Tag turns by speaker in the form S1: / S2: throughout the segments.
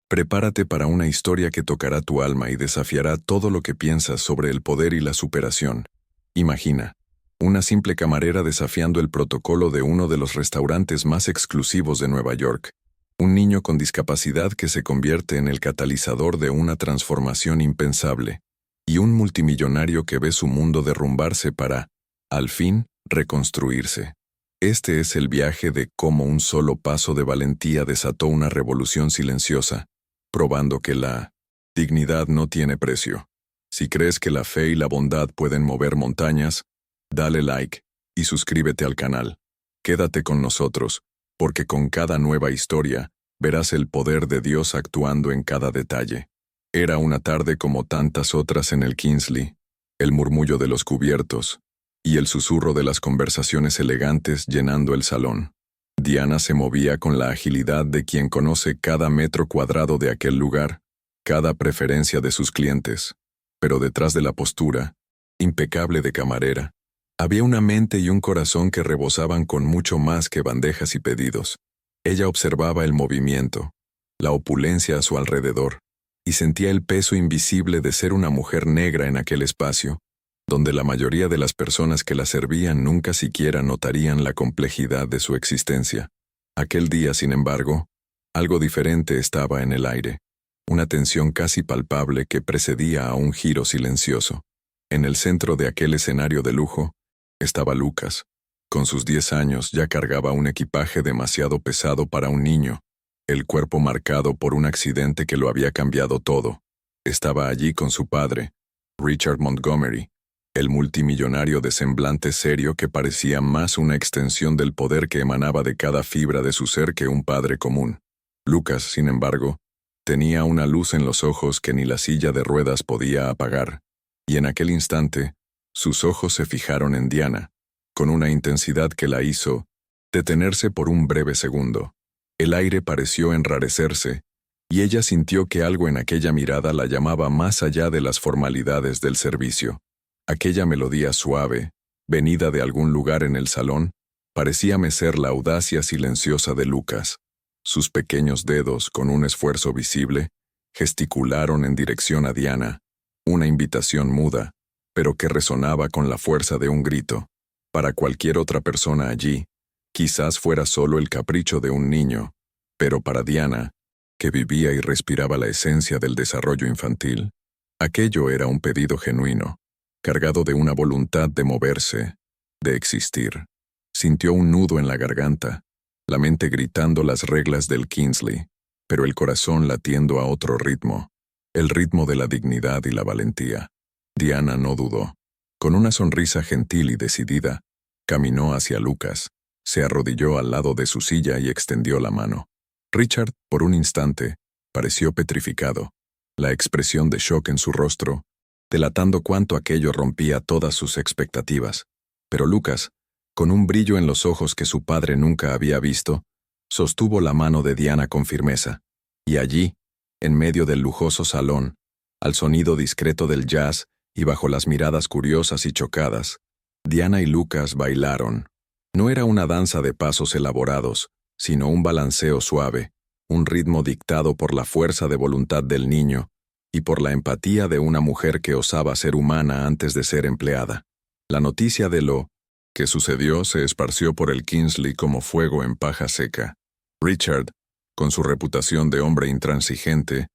S1: Prepárate para una historia que tocará tu alma y desafiará todo lo que piensas sobre el poder y la superación. Imagina, una simple camarera desafiando el protocolo de uno de los restaurantes más exclusivos de Nueva York. Un niño con discapacidad que se convierte en el catalizador de una transformación impensable. Y un multimillonario que ve su mundo derrumbarse para, al fin, reconstruirse. Este es el viaje de cómo un solo paso de valentía desató una revolución silenciosa, probando que la dignidad no tiene precio. Si crees que la fe y la bondad pueden mover montañas, dale like y suscríbete al canal. Quédate con nosotros, porque con cada nueva historia, verás el poder de Dios actuando en cada detalle. Era una tarde como tantas otras en el Kingsley, el murmullo de los cubiertos y el susurro de las conversaciones elegantes llenando el salón. Diana se movía con la agilidad de quien conoce cada metro cuadrado de aquel lugar, cada preferencia de sus clientes. Pero detrás de la postura, impecable de camarera, había una mente y un corazón que rebosaban con mucho más que bandejas y pedidos. Ella observaba el movimiento, la opulencia a su alrededor, y sentía el peso invisible de ser una mujer negra en aquel espacio, donde la mayoría de las personas que la servían nunca siquiera notarían la complejidad de su existencia. Aquel día, sin embargo, algo diferente estaba en el aire, una tensión casi palpable que precedía a un giro silencioso. En el centro de aquel escenario de lujo, estaba Lucas. Con sus 10 años ya cargaba un equipaje demasiado pesado para un niño, el cuerpo marcado por un accidente que lo había cambiado todo. Estaba allí con su padre, Richard Montgomery, el multimillonario de semblante serio que parecía más una extensión del poder que emanaba de cada fibra de su ser que un padre común. Lucas, sin embargo, tenía una luz en los ojos que ni la silla de ruedas podía apagar, y en aquel instante, sus ojos se fijaron en Diana, con una intensidad que la hizo detenerse por un breve segundo. El aire pareció enrarecerse, y ella sintió que algo en aquella mirada la llamaba más allá de las formalidades del servicio. Aquella melodía suave, venida de algún lugar en el salón, parecía mecer la audacia silenciosa de Lucas. Sus pequeños dedos, con un esfuerzo visible, gesticularon en dirección a Diana, una invitación muda, pero que resonaba con la fuerza de un grito. Para cualquier otra persona allí, quizás fuera solo el capricho de un niño, pero para Diana, que vivía y respiraba la esencia del desarrollo infantil, aquello era un pedido genuino, cargado de una voluntad de moverse, de existir. Sintió un nudo en la garganta, la mente gritando las reglas del Kingsley, pero el corazón latiendo a otro ritmo, el ritmo de la dignidad y la valentía. Diana no dudó. Con una sonrisa gentil y decidida, caminó hacia Lucas, se arrodilló al lado de su silla y extendió la mano. Richard, por un instante, pareció petrificado, la expresión de shock en su rostro, delatando cuánto aquello rompía todas sus expectativas. Pero Lucas, con un brillo en los ojos que su padre nunca había visto, sostuvo la mano de Diana con firmeza, y allí, en medio del lujoso salón, al sonido discreto del jazz y bajo las miradas curiosas y chocadas, Diana y Lucas bailaron. No era una danza de pasos elaborados, sino un balanceo suave, un ritmo dictado por la fuerza de voluntad del niño, y por la empatía de una mujer que osaba ser humana antes de ser empleada. La noticia de lo que sucedió se esparció por el Kingsley como fuego en paja seca. Richard, con su reputación de hombre intransigente,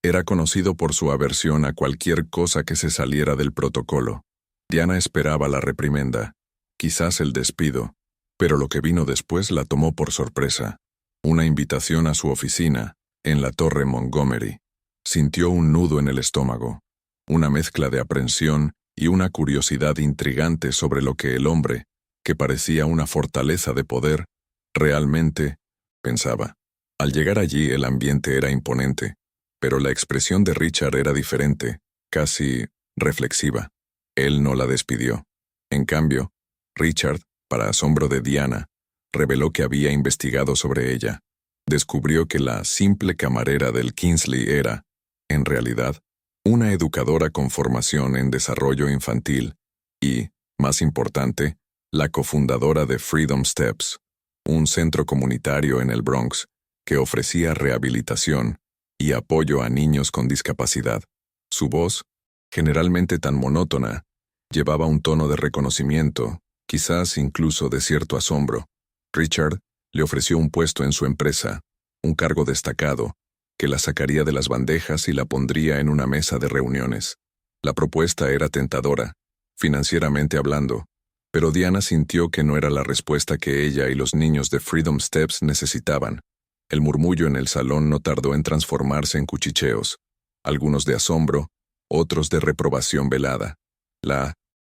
S1: era conocido por su aversión a cualquier cosa que se saliera del protocolo. Diana esperaba la reprimenda, quizás el despido, pero lo que vino después la tomó por sorpresa. Una invitación a su oficina, en la Torre Montgomery. Sintió un nudo en el estómago, una mezcla de aprensión y una curiosidad intrigante sobre lo que el hombre, que parecía una fortaleza de poder, realmente pensaba. Al llegar allí el ambiente era imponente, pero la expresión de Richard era diferente, casi reflexiva. Él no la despidió. En cambio, Richard, para asombro de Diana, reveló que había investigado sobre ella. Descubrió que la simple camarera del Kingsley era, en realidad, una educadora con formación en desarrollo infantil y, más importante, la cofundadora de Freedom Steps, un centro comunitario en el Bronx que ofrecía rehabilitación, y apoyo a niños con discapacidad. Su voz, generalmente tan monótona, llevaba un tono de reconocimiento, quizás incluso de cierto asombro. Richard le ofreció un puesto en su empresa, un cargo destacado, que la sacaría de las bandejas y la pondría en una mesa de reuniones. La propuesta era tentadora, financieramente hablando, pero Diana sintió que no era la respuesta que ella y los niños de Freedom Steps necesitaban. El murmullo en el salón no tardó en transformarse en cuchicheos, algunos de asombro, otros de reprobación velada. La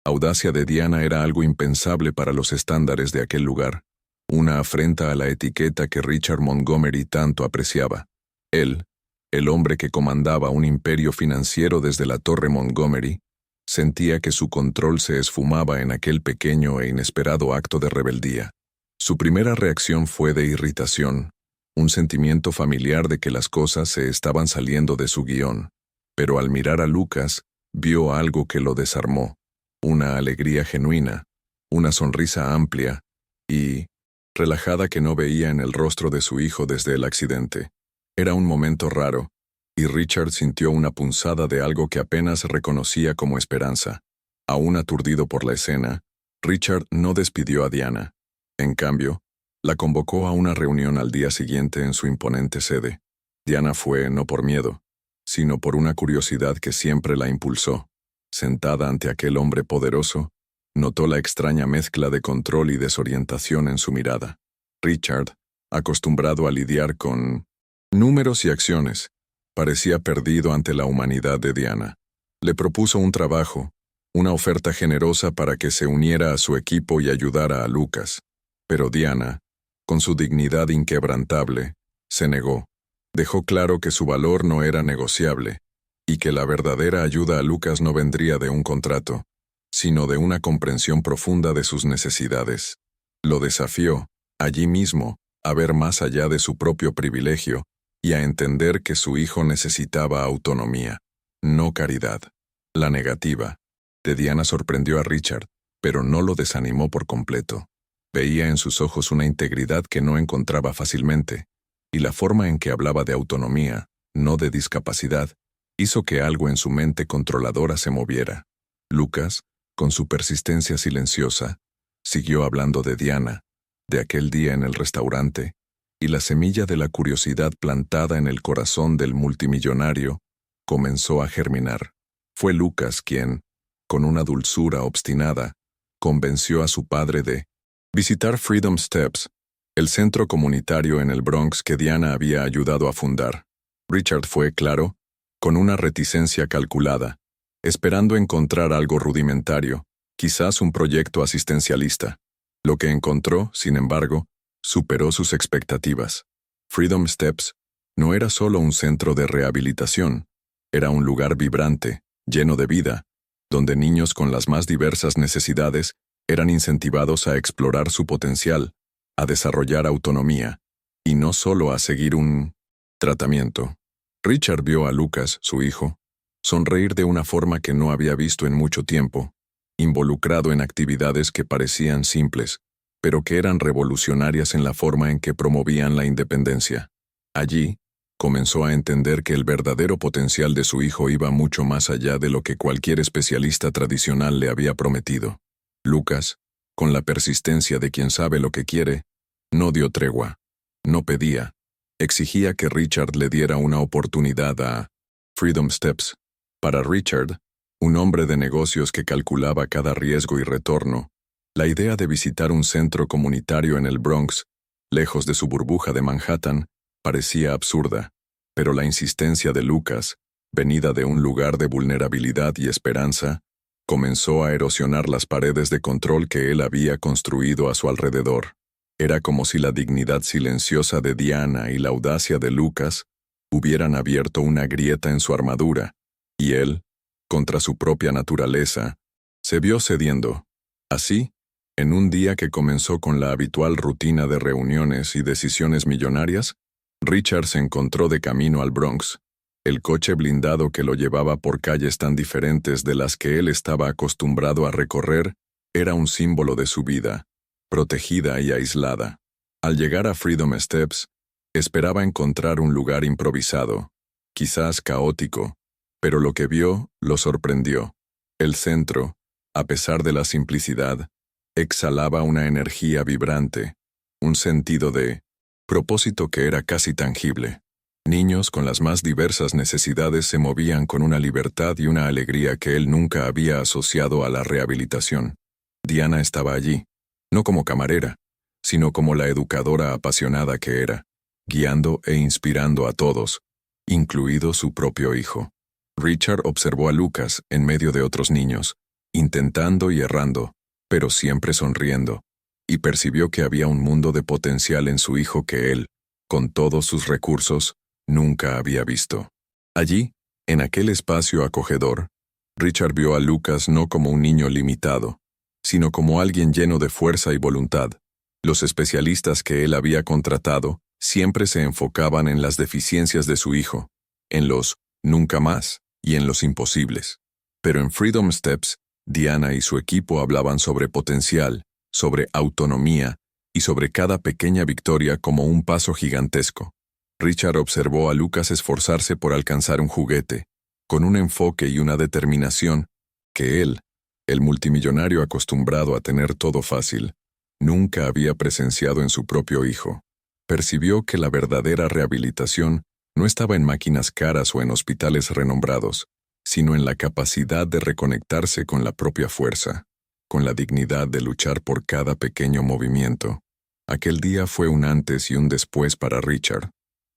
S1: audacia de Diana era algo impensable para los estándares de aquel lugar, una afrenta a la etiqueta que Richard Montgomery tanto apreciaba. Él, el hombre que comandaba un imperio financiero desde la Torre Montgomery, sentía que su control se esfumaba en aquel pequeño e inesperado acto de rebeldía. Su primera reacción fue de irritación, un sentimiento familiar de que las cosas se estaban saliendo de su guión, pero al mirar a Lucas, vio algo que lo desarmó, una alegría genuina, una sonrisa amplia y relajada que no veía en el rostro de su hijo desde el accidente. Era un momento raro, y Richard sintió una punzada de algo que apenas reconocía como esperanza. Aún aturdido por la escena, Richard no despidió a Diana. En cambio, la convocó a una reunión al día siguiente en su imponente sede. Diana fue no por miedo, sino por una curiosidad que siempre la impulsó. Sentada ante aquel hombre poderoso, notó la extraña mezcla de control y desorientación en su mirada. Richard, acostumbrado a lidiar con números y acciones, parecía perdido ante la humanidad de Diana. Le propuso un trabajo, una oferta generosa para que se uniera a su equipo y ayudara a Lucas. Pero Diana, con su dignidad inquebrantable, se negó. Dejó claro que su valor no era negociable, y que la verdadera ayuda a Lucas no vendría de un contrato, sino de una comprensión profunda de sus necesidades. Lo desafió, allí mismo, a ver más allá de su propio privilegio, y a entender que su hijo necesitaba autonomía, no caridad. La negativa de Diana sorprendió a Richard, pero no lo desanimó por completo. Veía en sus ojos una integridad que no encontraba fácilmente, y la forma en que hablaba de autonomía, no de discapacidad, hizo que algo en su mente controladora se moviera. Lucas, con su persistencia silenciosa, siguió hablando de Diana, de aquel día en el restaurante, y la semilla de la curiosidad plantada en el corazón del multimillonario comenzó a germinar. Fue Lucas quien, con una dulzura obstinada, convenció a su padre de visitar Freedom Steps, el centro comunitario en el Bronx que Diana había ayudado a fundar. Richard fue, claro, con una reticencia calculada, esperando encontrar algo rudimentario, quizás un proyecto asistencialista. Lo que encontró, sin embargo, superó sus expectativas. Freedom Steps no era solo un centro de rehabilitación, era un lugar vibrante, lleno de vida, donde niños con las más diversas necesidades eran incentivados a explorar su potencial, a desarrollar autonomía, y no solo a seguir un tratamiento. Richard vio a Lucas, su hijo, sonreír de una forma que no había visto en mucho tiempo, involucrado en actividades que parecían simples, pero que eran revolucionarias en la forma en que promovían la independencia. Allí, comenzó a entender que el verdadero potencial de su hijo iba mucho más allá de lo que cualquier especialista tradicional le había prometido. Lucas, con la persistencia de quien sabe lo que quiere, no dio tregua, no pedía, exigía que Richard le diera una oportunidad a Freedom Steps. Para Richard, un hombre de negocios que calculaba cada riesgo y retorno, la idea de visitar un centro comunitario en el Bronx, lejos de su burbuja de Manhattan, parecía absurda, pero la insistencia de Lucas, venida de un lugar de vulnerabilidad y esperanza, comenzó a erosionar las paredes de control que él había construido a su alrededor. Era como si la dignidad silenciosa de Diana y la audacia de Lucas hubieran abierto una grieta en su armadura, y él, contra su propia naturaleza, se vio cediendo. Así, en un día que comenzó con la habitual rutina de reuniones y decisiones millonarias, Richard se encontró de camino al Bronx. El coche blindado que lo llevaba por calles tan diferentes de las que él estaba acostumbrado a recorrer era un símbolo de su vida, protegida y aislada. Al llegar a Freedom Steps, esperaba encontrar un lugar improvisado, quizás caótico, pero lo que vio lo sorprendió. El centro, a pesar de la simplicidad, exhalaba una energía vibrante, un sentido de propósito que era casi tangible. Niños con las más diversas necesidades se movían con una libertad y una alegría que él nunca había asociado a la rehabilitación. Diana estaba allí, no como camarera, sino como la educadora apasionada que era, guiando e inspirando a todos, incluido su propio hijo. Richard observó a Lucas en medio de otros niños, intentando y errando, pero siempre sonriendo, y percibió que había un mundo de potencial en su hijo que él, con todos sus recursos, nunca había visto. Allí, en aquel espacio acogedor, Richard vio a Lucas no como un niño limitado, sino como alguien lleno de fuerza y voluntad. Los especialistas que él había contratado siempre se enfocaban en las deficiencias de su hijo, en los nunca más y en los imposibles. Pero en Freedom Steps, Diana y su equipo hablaban sobre potencial, sobre autonomía y sobre cada pequeña victoria como un paso gigantesco. Richard observó a Lucas esforzarse por alcanzar un juguete, con un enfoque y una determinación que él, el multimillonario acostumbrado a tener todo fácil, nunca había presenciado en su propio hijo. Percibió que la verdadera rehabilitación no estaba en máquinas caras o en hospitales renombrados, sino en la capacidad de reconectarse con la propia fuerza, con la dignidad de luchar por cada pequeño movimiento. Aquel día fue un antes y un después para Richard.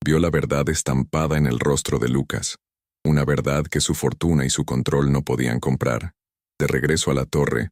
S1: Vio la verdad estampada en el rostro de Lucas, una verdad que su fortuna y su control no podían comprar. De regreso a la torre,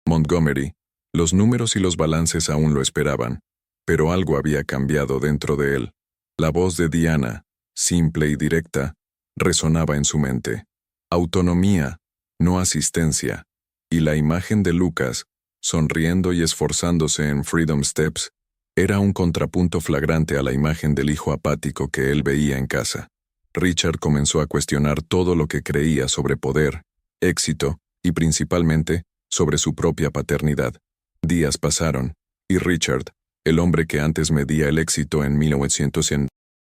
S1: Montgomery, los números y los balances aún lo esperaban, pero algo había cambiado dentro de él. La voz de Diana, simple y directa, resonaba en su mente. Autonomía, no asistencia, y la imagen de Lucas, sonriendo y esforzándose en Freedom Steps, era un contrapunto flagrante a la imagen del hijo apático que él veía en casa. Richard comenzó a cuestionar todo lo que creía sobre poder, éxito y principalmente sobre su propia paternidad. Días pasaron, y Richard, el hombre que antes medía el éxito en 1900 en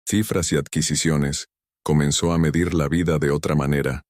S1: cifras y adquisiciones, comenzó a medir la vida de otra manera.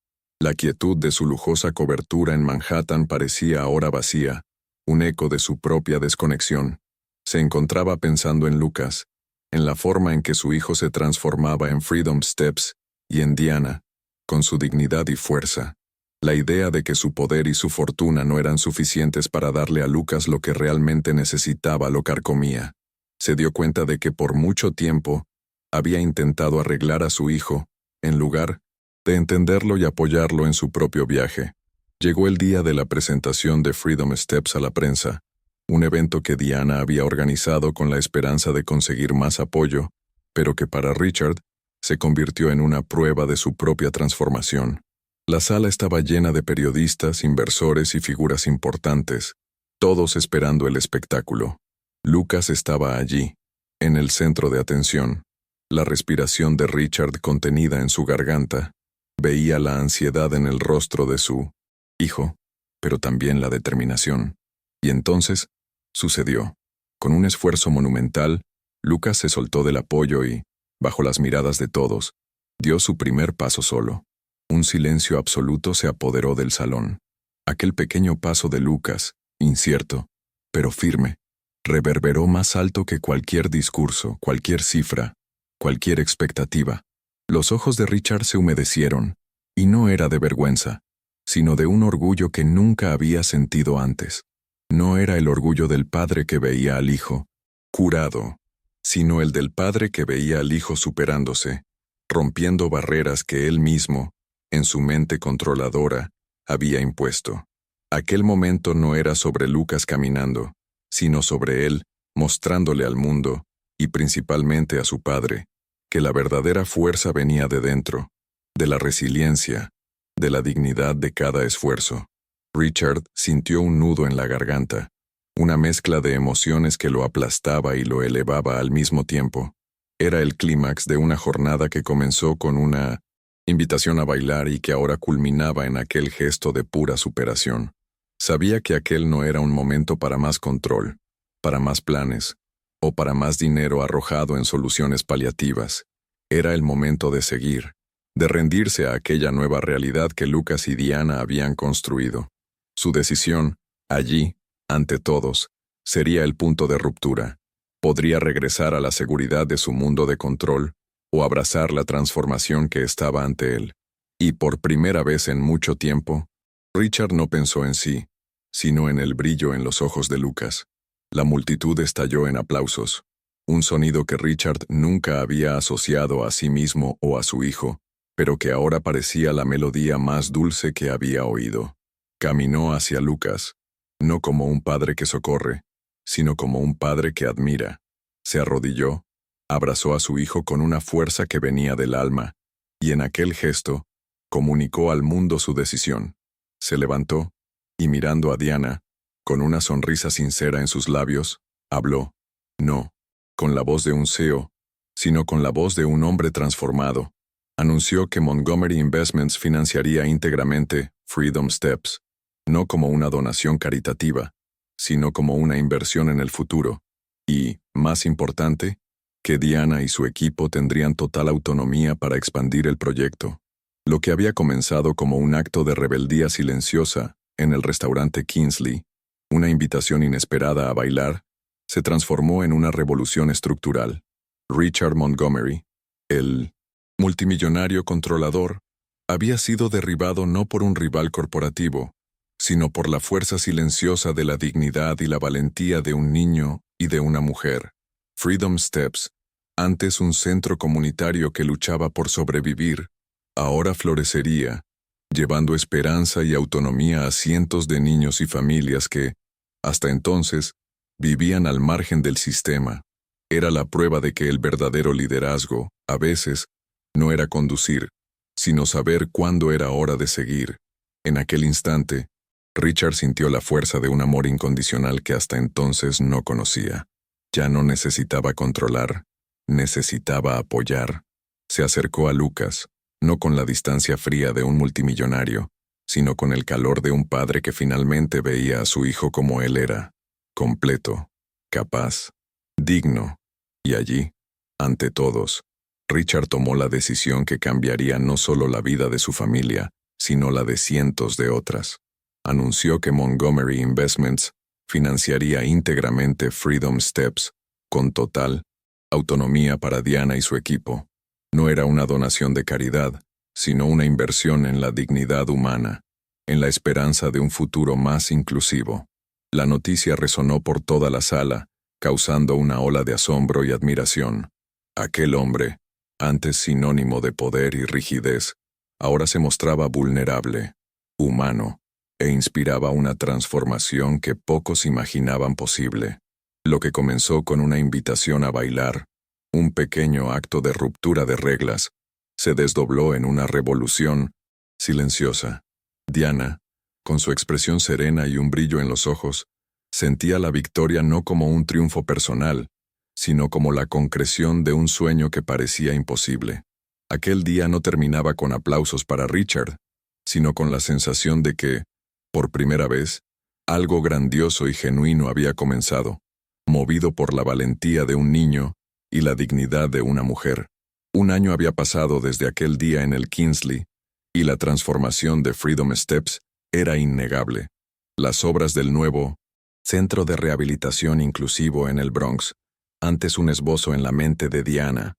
S1: La quietud de su lujosa cobertura en Manhattan parecía ahora vacía, un eco de su propia desconexión. Se encontraba pensando en Lucas, en la forma en que su hijo se transformaba en Freedom Steps y en Diana, con su dignidad y fuerza. La idea de que su poder y su fortuna no eran suficientes para darle a Lucas lo que realmente necesitaba lo carcomía. Se dio cuenta de que por mucho tiempo había intentado arreglar a su hijo, en lugar de entenderlo y apoyarlo en su propio viaje. Llegó el día de la presentación de Freedom Steps a la prensa, un evento que Diana había organizado con la esperanza de conseguir más apoyo, pero que para Richard se convirtió en una prueba de su propia transformación. La sala estaba llena de periodistas, inversores y figuras importantes, todos esperando el espectáculo. Lucas estaba allí, en el centro de atención. La respiración de Richard contenida en su garganta, veía la ansiedad en el rostro de su hijo, pero también la determinación. Y entonces, sucedió. Con un esfuerzo monumental, Lucas se soltó del apoyo y, bajo las miradas de todos, dio su primer paso solo. Un silencio absoluto se apoderó del salón. Aquel pequeño paso de Lucas, incierto, pero firme, reverberó más alto que cualquier discurso, cualquier cifra, cualquier expectativa. Los ojos de Richard se humedecieron, y no era de vergüenza, sino de un orgullo que nunca había sentido antes. No era el orgullo del padre que veía al hijo, curado, sino el del padre que veía al hijo superándose, rompiendo barreras que él mismo, en su mente controladora, había impuesto. Aquel momento no era sobre Lucas caminando, sino sobre él, mostrándole al mundo, y principalmente a su padre, que la verdadera fuerza venía de dentro, de la resiliencia, de la dignidad de cada esfuerzo. Richard sintió un nudo en la garganta, una mezcla de emociones que lo aplastaba y lo elevaba al mismo tiempo. Era el clímax de una jornada que comenzó con una invitación a bailar y que ahora culminaba en aquel gesto de pura superación. Sabía que aquel no era un momento para más control, para más planes, o para más dinero arrojado en soluciones paliativas. Era el momento de seguir, de rendirse a aquella nueva realidad que Lucas y Diana habían construido. Su decisión, allí, ante todos, sería el punto de ruptura. Podría regresar a la seguridad de su mundo de control o abrazar la transformación que estaba ante él. Y por primera vez en mucho tiempo, Richard no pensó en sí, sino en el brillo en los ojos de Lucas. La multitud estalló en aplausos, un sonido que Richard nunca había asociado a sí mismo o a su hijo, pero que ahora parecía la melodía más dulce que había oído. Caminó hacia Lucas, no como un padre que socorre, sino como un padre que admira. Se arrodilló, abrazó a su hijo con una fuerza que venía del alma, y en aquel gesto, comunicó al mundo su decisión. Se levantó, y mirando a Diana, con una sonrisa sincera en sus labios, habló, no con la voz de un CEO, sino con la voz de un hombre transformado. Anunció que Montgomery Investments financiaría íntegramente Freedom Steps, no como una donación caritativa, sino como una inversión en el futuro, y, más importante, que Diana y su equipo tendrían total autonomía para expandir el proyecto. Lo que había comenzado como un acto de rebeldía silenciosa en el restaurante Kingsley, una invitación inesperada a bailar, se transformó en una revolución estructural. Richard Montgomery, el multimillonario controlador, había sido derribado no por un rival corporativo, sino por la fuerza silenciosa de la dignidad y la valentía de un niño y de una mujer. Freedom Steps, antes un centro comunitario que luchaba por sobrevivir, ahora florecería, llevando esperanza y autonomía a cientos de niños y familias que, hasta entonces, vivían al margen del sistema. Era la prueba de que el verdadero liderazgo, a veces, no era conducir, sino saber cuándo era hora de seguir. En aquel instante, Richard sintió la fuerza de un amor incondicional que hasta entonces no conocía. Ya no necesitaba controlar, necesitaba apoyar. Se acercó a Lucas, no con la distancia fría de un multimillonario, sino con el calor de un padre que finalmente veía a su hijo como él era, completo, capaz, digno. Y allí, ante todos, Richard tomó la decisión que cambiaría no solo la vida de su familia, sino la de cientos de otras. Anunció que Montgomery Investments financiaría íntegramente Freedom Steps, con total autonomía para Diana y su equipo. No era una donación de caridad, sino una inversión en la dignidad humana, en la esperanza de un futuro más inclusivo. La noticia resonó por toda la sala, causando una ola de asombro y admiración. Aquel hombre, antes sinónimo de poder y rigidez, ahora se mostraba vulnerable, humano, e inspiraba una transformación que pocos imaginaban posible. Lo que comenzó con una invitación a bailar, un pequeño acto de ruptura de reglas, se desdobló en una revolución silenciosa. Diana, con su expresión serena y un brillo en los ojos, sentía la victoria no como un triunfo personal, sino como la concreción de un sueño que parecía imposible. Aquel día no terminaba con aplausos para Richard, sino con la sensación de que, por primera vez, algo grandioso y genuino había comenzado, movido por la valentía de un niño y la dignidad de una mujer. Un año había pasado desde aquel día en el Kingsley, y la transformación de Freedom Steps era innegable. Las obras del nuevo Centro de Rehabilitación Inclusivo en el Bronx, antes un esbozo en la mente de Diana,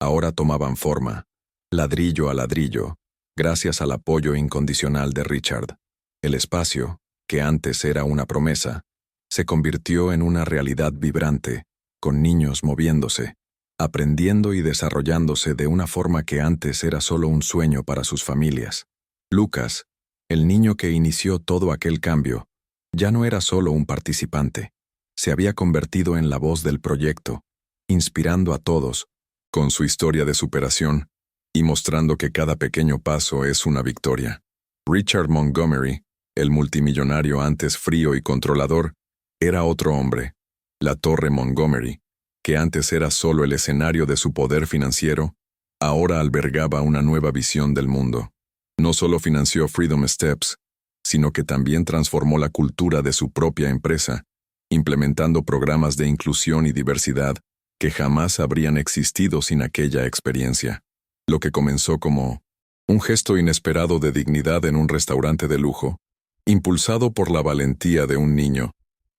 S1: ahora tomaban forma, ladrillo a ladrillo, gracias al apoyo incondicional de Richard. El espacio, que antes era una promesa, se convirtió en una realidad vibrante, con niños moviéndose, aprendiendo y desarrollándose de una forma que antes era solo un sueño para sus familias. Lucas, el niño que inició todo aquel cambio, ya no era solo un participante. Se había convertido en la voz del proyecto, inspirando a todos, con su historia de superación, y mostrando que cada pequeño paso es una victoria. Richard Montgomery, el multimillonario antes frío y controlador, era otro hombre. La Torre Montgomery, que antes era solo el escenario de su poder financiero, ahora albergaba una nueva visión del mundo. No solo financió Freedom Steps, sino que también transformó la cultura de su propia empresa, implementando programas de inclusión y diversidad que jamás habrían existido sin aquella experiencia. Lo que comenzó como Un gesto inesperado de dignidad en un restaurante de lujo, impulsado por la valentía de un niño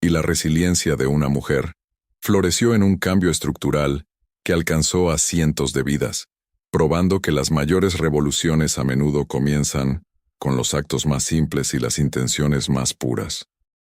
S1: y la resiliencia de una mujer, floreció en un cambio estructural que alcanzó a cientos de vidas, probando que las mayores revoluciones a menudo comienzan con los actos más simples y las intenciones más puras.